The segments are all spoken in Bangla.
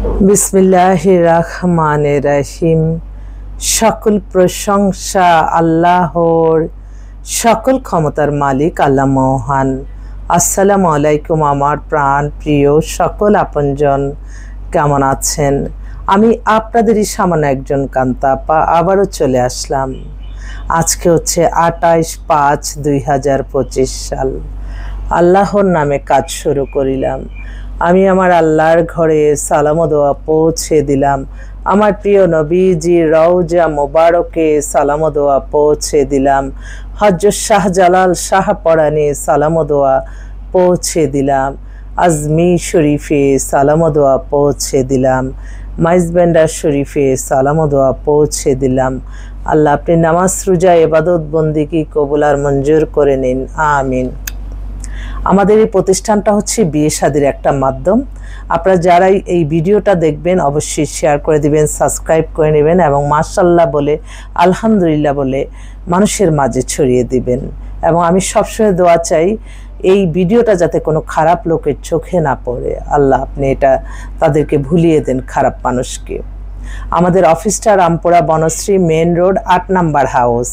বিসমিল্লাহির রহমানির রহিম। সকল প্রশংসা আল্লাহর, সকল ক্ষমতার মালিক আল্লাহ মহান। আসসালামু আলাইকুম আমার প্রাণ প্রিয় সকল আপনজন, কেমন আছেন? আমি আপনাদেরই সামান্য একজন কান্তা আপা আবারও চলে আসলাম। আজকে হচ্ছে 28/5/2025 সাল। আল্লাহর নামে কাজ শুরু করিলাম। আমি আমার আল্লাহর ঘরে সালাম ও দোয়া পৌঁছে দিলাম। আমার প্রিয় নবীজি রওজা মোবারকে সালাম ও দোয়া পৌঁছে দিলাম। হযরত শাহজালাল শাহপরাণে সালাম ও দোয়া পৌঁছে দিলাম। আজমির শরীফে সালাম ও দোয়া পৌঁছে দিলাম। মাইজবেন্ডার শরীফে সালাম ও দোয়া পৌঁছে দিলাম। আল্লাহ আপনি নামাজ রোজা ইবাদত বন্দেগী কবুল আর মঞ্জুর করে নিন, আমিন। আমাদের এই প্রতিষ্ঠানটা হচ্ছে বিয়ে শাদীর একটা মাধ্যম। আপনারা যারাই এই ভিডিওটা দেখবেন অবশ্যই শেয়ার করে দিবেন, সাবস্ক্রাইব করে নেবেন এবং মাশাআল্লাহ বলে, আলহামদুলিল্লাহ বলে মানুষের মাঝে ছড়িয়ে দিবেন। এবং আমি সবসময় দোয়া চাই এই ভিডিওটা যাতে কোনো খারাপ লোকের চোখে না পড়ে। আল্লাহ আপনি এটা তাদেরকে ভুলিয়ে দেন, খারাপ মানুষকে। আমাদের অফিসটা Rampura Banasree main road 8 number house,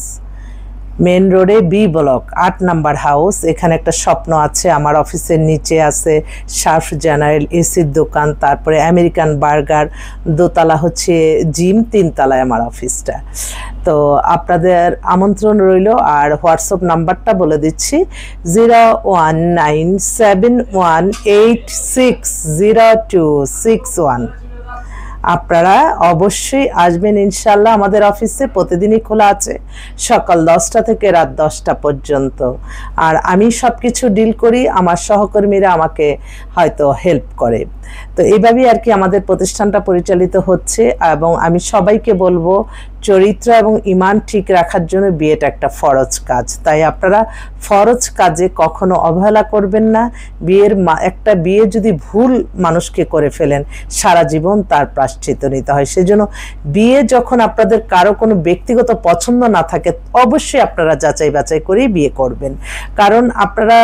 main রোডে বি ব্লক 8 নাম্বার হাউস। এখানে একটা স্বপ্ন আছে। আমার অফিসের নিচে আছে সার্ফ জেনারেল, এসির দোকান, তারপরে আমেরিকান বার্গার, দোতলা হচ্ছে জিম, 3 তলায় আমার অফিসটা। তো আপনাদের আমন্ত্রণ রইল। আর হোয়াটসঅ্যাপ নাম্বারটা বলে দিচ্ছি 01971860261। আপনারা অবশ্যই আসবেন ইনশাল্লাহ। আমাদের অফিসে প্রতিদিনই খোলা আছে, সকাল 10টা থেকে রাত 10টা পর্যন্ত। আর আমি সব কিছু ডিল করি, আমার সহকর্মীরা আমাকে হয়তো হেল্প করে। তো এইভাবেই আর কি আমাদের প্রতিষ্ঠানটা পরিচালিত হচ্ছে। এবং আমি সবাইকে বলবো চরিত্র এবং ঈমান ঠিক রাখার জন্য বিয়েটা একটা ফরজ কাজ। তাই আপনারা ফরজ কাজে কখনো অবহেলা করবেন না। একটা বিয়ে যদি ভুল মানুষকে করে ফেলেন, সারা জীবন তার প্রায়শ্চিত্ত নিতে হয়। সেজন্য বিয়ে যখন আপনাদের কারো কোনো ব্যক্তিগত পছন্দ না থাকে, অবশ্যই আপনারা যাচাই বাছাই করেই বিয়ে করবেন। কারণ আপনারা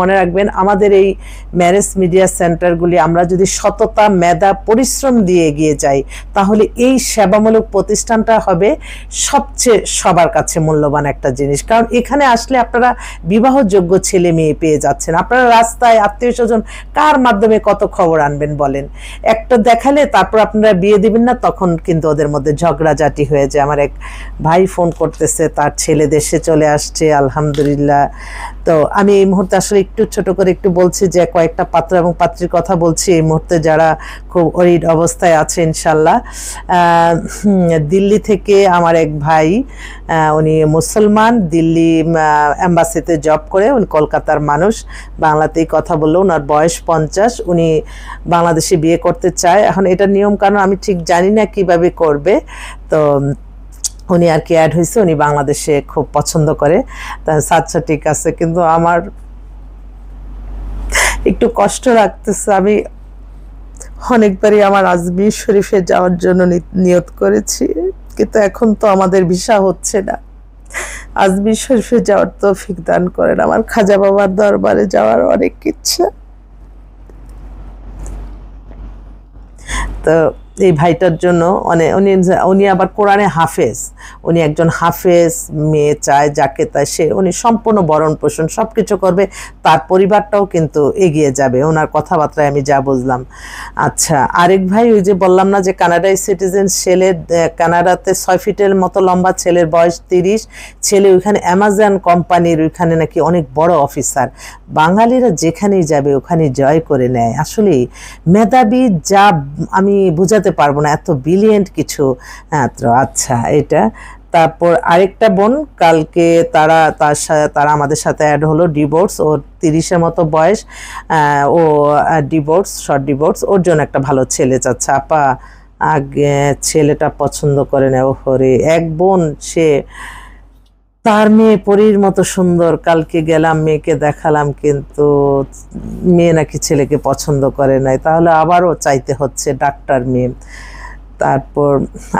মনে রাখবেন, আমাদের এই ম্যারেজ মিডিয়া সেন্টারগুলি আমরা যদি সততা, মেধা, পরিশ্রম দিয়ে এগিয়ে যাই, তাহলে এই সেবামূলক প্রতিষ্ঠানটা হবে সবচেয়ে সবার কাছে মূল্যবান একটা জিনিস। কারণ এখানে আসলে আপনারা বিবাহযোগ্য ছেলে মেয়ে পেয়ে যাচ্ছেন। আপনারা রাস্তায় আত্মীয় স্বজন কার মাধ্যমে কত খবর আনবেন বলেন? একটা দেখালে তারপর আপনারা বিয়ে দিবেন না, তখন কিন্তু ওদের মধ্যে ঝগড়াঝাটি হয়ে যায়। আমার এক ভাই ফোন করতেছে, তার ছেলে দেশে চলে আসছে, আলহামদুলিল্লাহ। তো আমি এই মুহূর্তে আসলে একটু ছোট করে একটু বলছি যে কয়েকটা পাত্র এবং পাত্রীর কথা বলছি এই মুহূর্তে যারা খুব অরিড অবস্থায় আছে ইনশাল্লাহ। দিল্লি থেকে আমার এক ভাই, উনি মুসলমান, দিল্লি এম্বাসিতে জব করে, উনি কলকাতার মানুষ, বাংলাতেই কথা বললো। ওনার বয়স 50, উনি বাংলাদেশে বিয়ে করতে চায়। এখন এটা নিয়ম কারণ আমি ঠিক জানি না কিভাবে করবে। তো উনি আর কি অ্যাড হয়েছে, উনি বাংলাদেশে খুব পছন্দ করে। আচ্ছা ঠিক আছে, কিন্তু আমার একটু কষ্ট লাগতেছে। আমি অনেকবারই আমার আজমির শরীফে যাওয়ার জন্য নিয়ত করেছি, কিন্তু এখন তো আমাদের ভিসা হচ্ছে না। আজমির শরীফে যাওয়ার তৌফিক দান করেন। আমার খাজা বাবার দরবারে যাওয়ার অনেক ইচ্ছা। তো এই ভাইটার জন্য উনি আবার কোরআনে হাফেজ, উনি একজন হাফেজ মেয়ে চায়, যাকে তাই উনি সম্পূর্ণ ভরণ পোষণ সব কিছু করবে, তার পরিবারটাও কিন্তু এগিয়ে যাবে, ওনার কথাবার্তায় আমি যা বুঝলাম। আচ্ছা, আরেক ভাই, ওই যে বললাম না যে কানাডায় সিটিজেন, ছেলে কানাডাতে 6 ফিটের মতো লম্বা, ছেলের বয়স 30, ছেলে ওইখানে অ্যামাজন কোম্পানির ওইখানে নাকি অনেক বড় অফিসার। বাঙালিরা যেখানেই যাবে ওখানে জয় করে নেয়। আসলে মেধাবী, যা আমি বুঝাতে পারবো না, এত ব্রিলিয়েন্ট কিছু। আচ্ছা, এটা তারপর আরেকটা বোন কালকে তারা আমাদের সাথে অ্যাড হলো, ডিভোর্স, ওর 30-এর মতো বয়স, ও শর্ট ডিভোর্স, ওর জন্য একটা ভালো ছেলে চাচ্ছে। আপা আগে ছেলেটা পছন্দ করে নেয়। ওহরে, এক বোন, সে তার মেয়ে পরীর মতো সুন্দর। কালকে গেলাম, মেয়েকে দেখালাম, কিন্তু মেয়ে নাকি ছেলেকে পছন্দ করে নাই। তাহলে আবারও চাইতে হচ্ছে, ডাক্তার মেয়ে। তারপর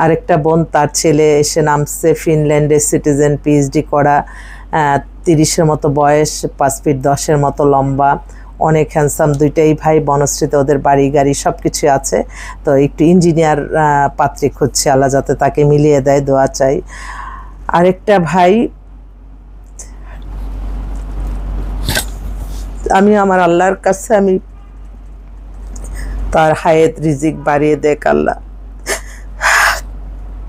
আরেকটা বোন, তার ছেলে এসে নামছে ফিনল্যান্ডে, সিটিজেন, পিএইচডি করা, 30-এর মতো বয়স, 5 ফিট 10-এর মতো লম্বা। অনেক হ্যান্ডসাম, দুইটাই ভাই, বনশ্রীতে ওদের বাড়ি গাড়ি সব কিছু আছে। তো একটু ইঞ্জিনিয়ার পাত্রী খুঁজছে, আল্লাহ যাতে তাকে মিলিয়ে দেয়, দোয়া চাই। আরেকটা ভাই, আমি আমার আল্লাহর কাছে আমি তার হায়াত রিজিক বাড়িয়ে দেখ আল্লাহ।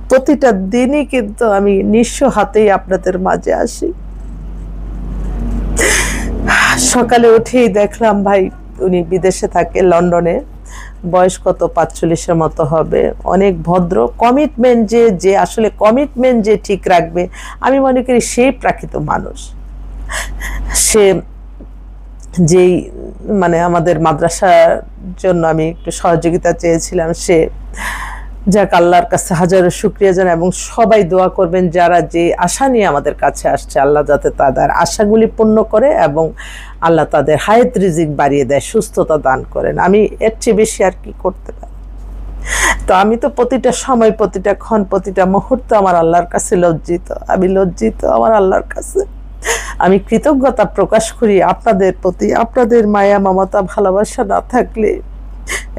প্রতিটা দিনই কিন্তু আমি নিঃস্ব হাতেই আপনাদের মাঝে আসি। সকালে উঠেই দেখলাম ভাই, উনি বিদেশে থাকে, লন্ডনে, বয়স কত 45-এর মতো হবে, অনেক ভদ্র, কমিটমেন্ট যে আসলে কমিটমেন্ট যে ঠিক রাখবে, আমি মনে করি সেই প্রাকৃত মানুষ। সে যেই মানে আমাদের মাদ্রাসার জন্য আমি একটু সহযোগিতা চেয়েছিলাম, সে যাক আল্লাহর কাছে হাজারো শুকরিয়া জানাই, এবং সবাই দোয়া করবেন যারা যে আশা নিয়ে আমাদের কাছে আসছে, আল্লাহ যাতে তাদের আশাগুলি পূর্ণ করে এবং আল্লাহ তাদের হায়াত রিজিক বাড়িয়ে দেয়, সুস্থতা দান করেন। আমি এর চেয়ে বেশি আর কি করতে পারি? তো আমি তো প্রতিটা সময়, প্রতিটা ক্ষণ, প্রতিটা মুহূর্ত আমার আল্লাহর কাছে লজ্জিত, আমি লজ্জিত আমার আল্লাহর কাছে। আমি কৃতজ্ঞতা প্রকাশ করি আপনাদের প্রতি। আপনাদের মায়া মমতা ভালোবাসা না থাকলে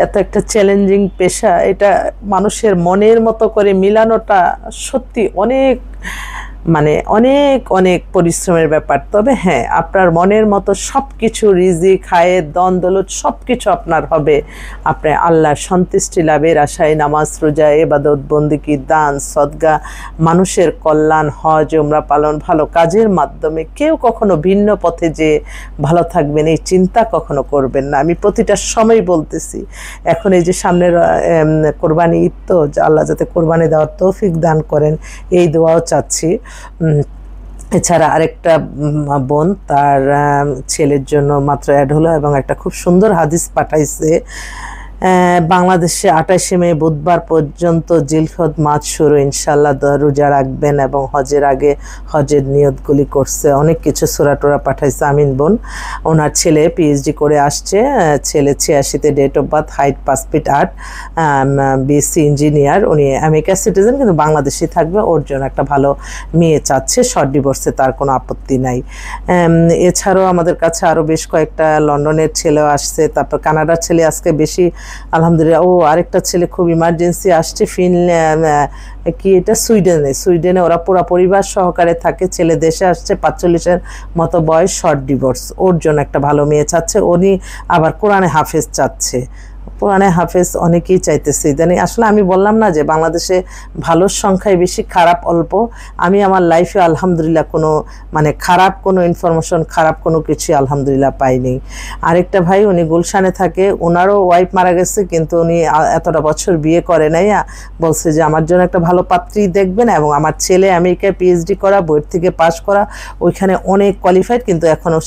এত একটা চ্যালেঞ্জিং পেশা, এটা মানুষের মনের মতো করে মিলানোটা সত্যি অনেক মানে অনেক অনেক পরিশ্রমের ব্যাপার। তবে হ্যাঁ, আপনার মনের মতো সব কিছু, রিজিক, হায়াত, দন দৌলত সব কিছু আপনার হবে আপনি আল্লাহর সন্তুষ্টি লাভের আশায় নামাজ, রোজা, ইবাদত, বন্দেগী, দান, সদকা, মানুষের কল্যাণ, হজ, উমরা পালন, ভালো কাজের মাধ্যমে কেউ কখনো ভিন্ন পথে যে ভালো থাকবেন এই চিন্তা কখনো করবেন না। আমি প্রতিটা সময় বলতেছি, এখন এই যে সামনের কোরবানি ঈদ, তো আল্লাহ যাতে কোরবানি দেওয়ার তৌফিক দান করেন এই দোয়াও চাচ্ছি। এছাড়া আরেকটা বোন, তার ছেলের জন্য মাত্র অ্যাড হলো এবং একটা খুব সুন্দর হাদিস পাঠাইছে। বাংলাদেশে 28শে মে বুধবার পর্যন্ত জিলহজ মাস শুরু, ইনশাল্লাহ রোজা রাখবেন এবং হজের আগে হজের নিয়তগুলি করছে, অনেক কিছু সূরা টুরা পাঠাইছে। আমিন বোন, ওনার ছেলে পিএইচডি করে আসছে, ছেলে 86-তে, date of birth, height 5 feet 8, BSc engineer, উনি আমেরিকা সিটিজেন কিন্তু বাংলাদেশি থাকবে, ওর জন্য একটা ভালো মেয়ে চাচ্ছে, শর্ট ডিভোর্সে তার কোনো আপত্তি নাই। এছাড়াও আমাদের কাছে আরও বেশ কয়েকটা লন্ডনের ছেলেও আসছে, তারপর কানাডার ছেলে আজকে বেশি আলহামদুলিল্লাহ। ও আরেকটা ছেলে খুব ইমার্জেন্সি আসছে, কি এটা, সুইডেনে ওরা পুরো পরিবার সহকারে থাকে, ছেলে দেশে আসছে, 45-এর মতো বয়স, শর্ট ডিভোর্স, ওর জন্য একটা ভালো মেয়ে চাচ্ছে। উনি আবার কোরআনে হাফেজ চাচ্ছে, কোরআনে হাফেজ অনেকেই চাইতেছে ইদানিং। আসলে আমি বললাম না যে বাংলাদেশে ভালোর সংখ্যায় বেশি, খারাপ অল্প। আমি আমার লাইফে আলহামদুলিল্লাহ কোনো মানে খারাপ কোনো ইনফরমেশন, খারাপ কোনো কিছু আলহামদুলিল্লাহ পাইনি। আরেকটা ভাই, উনি গুলশানে থাকে, ওনারও ওয়াইফ মারা গেছে কিন্তু উনি এতটা বছর বিয়ে করে নাই, বলছে যে আমার জন্য একটা ভালো পাত্রী দেখবেন, এবং আমার ছেলে আমেরিকায় পিএইচডি করা, বইয়ের থেকে পাশ করা, ওইখানে অনেক কোয়ালিফাইড, কিন্তু এখনও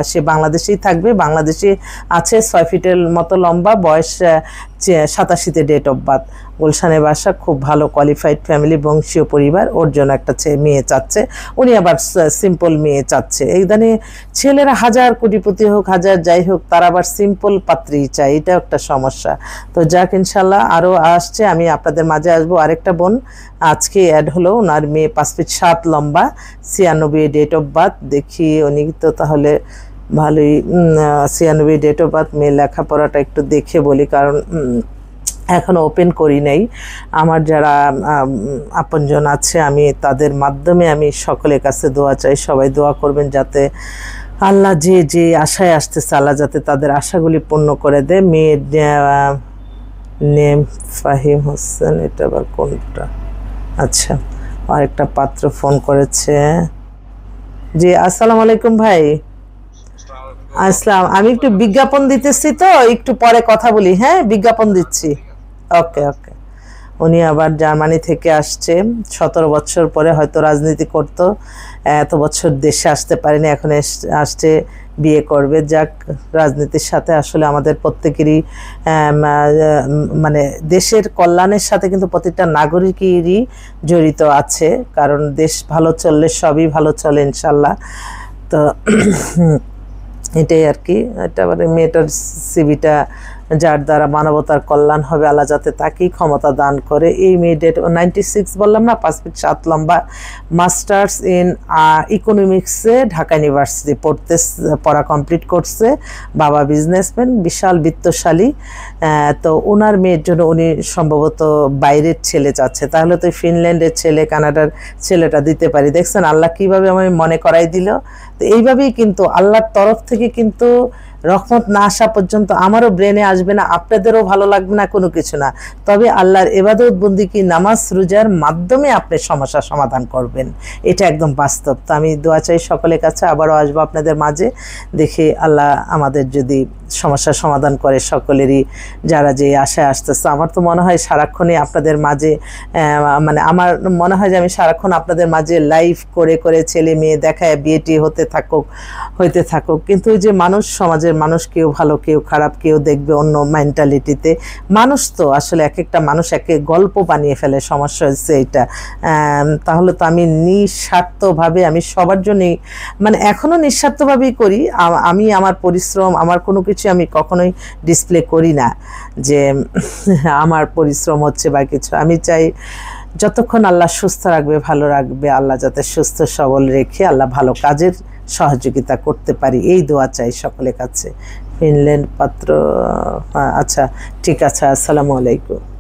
সে বাংলাদেশেই থাকবে, বাংলাদেশে আছে, 6 ফিটের মতো লম্বা, বয়স 87-তে ডেট অফ বার্থ, গুলশানে বাসা, খুব ভালো কোয়ালিফাইড ফ্যামিলি, বংশীয় পরিবার, ওর জন্য একটা মেয়ে চাচ্ছে। উনি আবার সিম্পল মেয়ে চাচ্ছে। এইখানে ছেলেরা হাজার কোটিপতি হোক, হাজার যাই হোক, তারা আবার সিম্পল পাত্রী চায়, এটা একটা সমস্যা। তো যাক, ইনশাল্লাহ আরও আসছে, আমি আপনাদের মাঝে আসবো। আরেকটা বোন আজকে অ্যাড হলো, ওনার মেয়ে 5 ফিট 7 লম্বা, 96 ডেট অফ বার্থ। দেখি উনি তো তাহলে ভালোই, 96 ডেট অফ বার্থ, মেয়ে লেখাপড়াটা একটু দেখে বলি, কারণ এখনও ওপেন করি নাই। আমার যারা আপনজন আছে, আমি তাদের মাধ্যমে আমি সকলের কাছে দোয়া চাই, সবাই দোয়া করবেন যাতে আল্লাহ যে আশায় আসতেছে, আল্লাহ যাতে তাদের আশাগুলি পূর্ণ করে দেয়। মেয়ের নেম ফাহিম হোসেন, এটা আবার কোনটা? আচ্ছা, আরেকটা পাত্র ফোন করেছে। জি, আসসালামু আলাইকুম ভাই। আসসালাম, আমি একটু বিজ্ঞাপন দিতেছি, তো একটু পরে কথা বলি। হ্যাঁ, বিজ্ঞাপন দিচ্ছি। ওকে ওকে। উনি আবার জার্মানি থেকে আসছে, 17 বছর পরে হয়তো রাজনীতি করত, এত বছর দেশে আসতে পারেনি, এখন আসছে, বিয়ে করবে। যাক, রাজনীতির সাথে আসলে আমাদের প্রত্যেকেরই মানে দেশের কল্যাণের সাথে কিন্তু প্রত্যেকটা নাগরিকেরই জড়িত আছে, কারণ দেশ ভালো চললে সবই ভালো চলে ইনশাল্লাহ। তো এটাই আর কি। এটা মানে মেয়েটার সিভিটা যার দ্বারা মানবতার কল্যাণ হবে, আল্লাহ যাতে তাকেই ক্ষমতা দান করে। এই মেয়ে ডেট 96 বললাম না, 5 ফিট 7 লম্বা, মাস্টার্স ইন ইকোনমিক্সে ঢাকা ইউনিভার্সিটি পড়া কমপ্লিট করছে। বাবা বিজনেসম্যান, বিশাল বিত্তশালী। তো ওনার মেয়ের জন্য উনি সম্ভবত বাইরের ছেলে চাচ্ছে, তাহলে তো ফিনল্যান্ডের ছেলে, কানাডার ছেলেটা দিতে পারি। দেখছেন আল্লাহ কিভাবে আমি মনে করাই দিল। তো এইভাবেই কিন্তু আল্লাহর তরফ থেকে কিন্তু রহমত না আসা পর্যন্ত আমারও ব্রেনে আসবে না, আপনাদেরও ভালো লাগবে না, কোনো কিছু না। তবে আল্লাহর ইবাদত বন্দিকি, নামাজ রোজার মাধ্যমে আপনি সমস্যার সমাধান করবেন, এটা একদম বাস্তব। তো আমি দোয়া চাই সকলের কাছে, আবারও আসবো আপনাদের মাঝে। দেখি আল্লাহ আমাদের যদি সমস্যার সমাধান করে সকলেরই, যারা যে আশায় আসতেছে। আমার তো মনে হয় সারাক্ষণই আপনাদের মাঝে, মানে আমার মনে হয় যে আমি সারাক্ষণ আপনাদের মাঝে লাইভ করে করে ছেলে মেয়ে দেখায় বিয়েটি হতে থাকুক, কিন্তু ওই যে মানুষ, সমাজের মানুষ কেউ ভালো কেউ খারাপ, কেউ দেখবে অন্য মেন্টালিটিতে। মানুষ তো আসলে এক একটা মানুষ এক এক গল্প বানিয়ে ফেলে, সমস্যা হচ্ছে এটা। তাহলে তো আমি নিঃস্বার্থভাবে, আমি সবার জন্যই, মানে এখনও নিঃস্বার্থভাবেই করি। আমি আমার পরিশ্রম, আমার কোনো কিছু আমি কখনোই ডিসপ্লে করি না যে আমার পরিশ্রম হচ্ছে বা কিছু। আমি চাই যতক্ষণ আল্লাহ সুস্থ রাখবে, ভালো রাখবে, আল্লাহ যাতে সুস্থ সবল রেখে আল্লাহ ভালো কাজের সহযোগিতা করতে পারি, এই দোয়া চাই সকলের কাছে। ফিনল্যান্ড পাত্র, আচ্ছা ঠিক আছে, আসসালামু আলাইকুম।